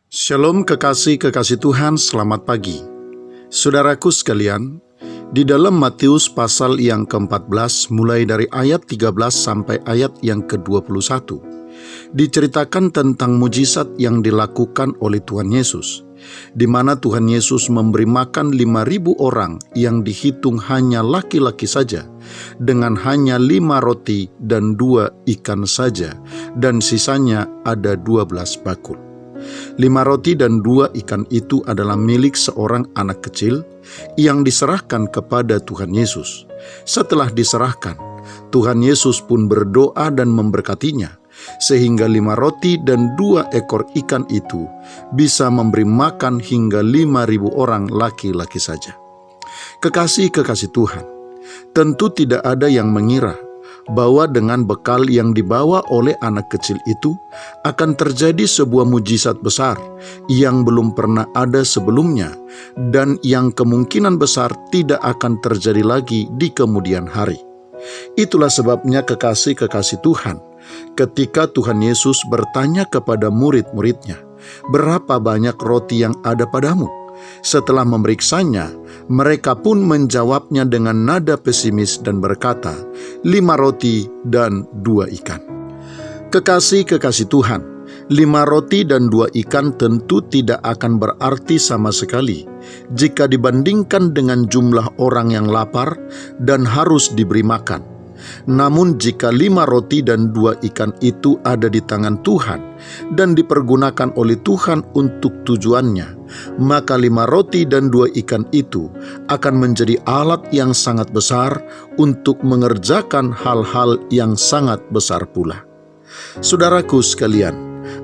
Shalom kekasih-kekasih Tuhan, selamat pagi. Saudaraku sekalian, di dalam Matius pasal yang ke-14 mulai dari ayat 13 sampai ayat yang ke-21, diceritakan tentang mujizat yang dilakukan oleh Tuhan Yesus, di mana Tuhan Yesus memberi makan 5.000 orang yang dihitung hanya laki-laki saja, dengan hanya 5 roti dan 2 ikan saja, dan sisanya ada 12 bakul. 5 roti dan 2 ikan itu adalah milik seorang anak kecil yang diserahkan kepada Tuhan Yesus. Setelah diserahkan, Tuhan Yesus pun berdoa dan memberkatinya, sehingga 5 roti dan 2 ekor ikan itu bisa memberi makan hingga 5.000 orang laki-laki saja. Kekasih-kekasih Tuhan, tentu tidak ada yang mengira bahwa dengan bekal yang dibawa oleh anak kecil itu akan terjadi sebuah mujizat besar yang belum pernah ada sebelumnya dan yang kemungkinan besar tidak akan terjadi lagi di kemudian hari. Itulah sebabnya kekasih-kekasih Tuhan, ketika Tuhan Yesus bertanya kepada murid-muridnya, "Berapa banyak roti yang ada padamu?" Setelah memeriksanya, mereka pun menjawabnya dengan nada pesimis dan berkata, 5 roti dan 2 ikan. Kekasih-kekasih Tuhan, 5 roti dan 2 ikan tentu tidak akan berarti sama sekali jika dibandingkan dengan jumlah orang yang lapar dan harus diberi makan. Namun jika 5 roti dan 2 ikan itu ada di tangan Tuhan dan dipergunakan oleh Tuhan untuk tujuannya, maka 5 roti dan 2 ikan itu akan menjadi alat yang sangat besar untuk mengerjakan hal-hal yang sangat besar pula. Saudaraku sekalian,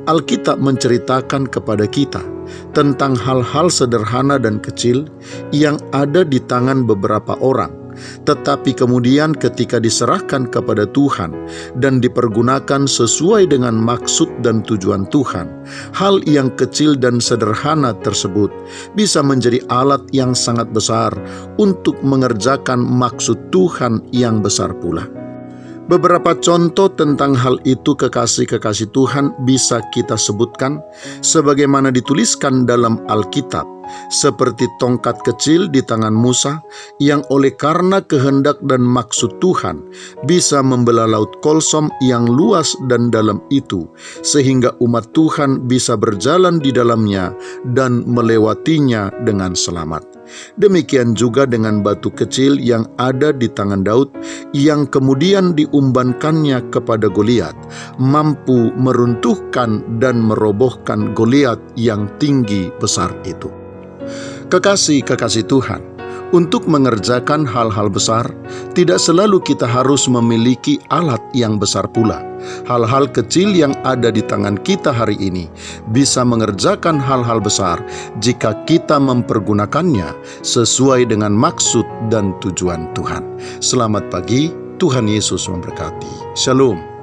Alkitab menceritakan kepada kita tentang hal-hal sederhana dan kecil yang ada di tangan beberapa orang, tetapi kemudian ketika diserahkan kepada Tuhan dan dipergunakan sesuai dengan maksud dan tujuan Tuhan, hal yang kecil dan sederhana tersebut bisa menjadi alat yang sangat besar untuk mengerjakan maksud Tuhan yang besar pula. Beberapa contoh tentang hal itu, kekasih-kekasih Tuhan, bisa kita sebutkan sebagaimana dituliskan dalam Alkitab, seperti tongkat kecil di tangan Musa yang oleh karena kehendak dan maksud Tuhan bisa membelah laut Kolsom yang luas dan dalam itu, sehingga umat Tuhan bisa berjalan di dalamnya dan melewatinya dengan selamat. Demikian juga dengan batu kecil yang ada di tangan Daud yang kemudian diumbankannya kepada Goliat, mampu meruntuhkan dan merobohkan Goliat yang tinggi besar itu. Kekasih-kekasih Tuhan, untuk mengerjakan hal-hal besar, tidak selalu kita harus memiliki alat yang besar pula. Hal-hal kecil yang ada di tangan kita hari ini bisa mengerjakan hal-hal besar jika kita mempergunakannya sesuai dengan maksud dan tujuan Tuhan. Selamat pagi, Tuhan Yesus memberkati. Shalom.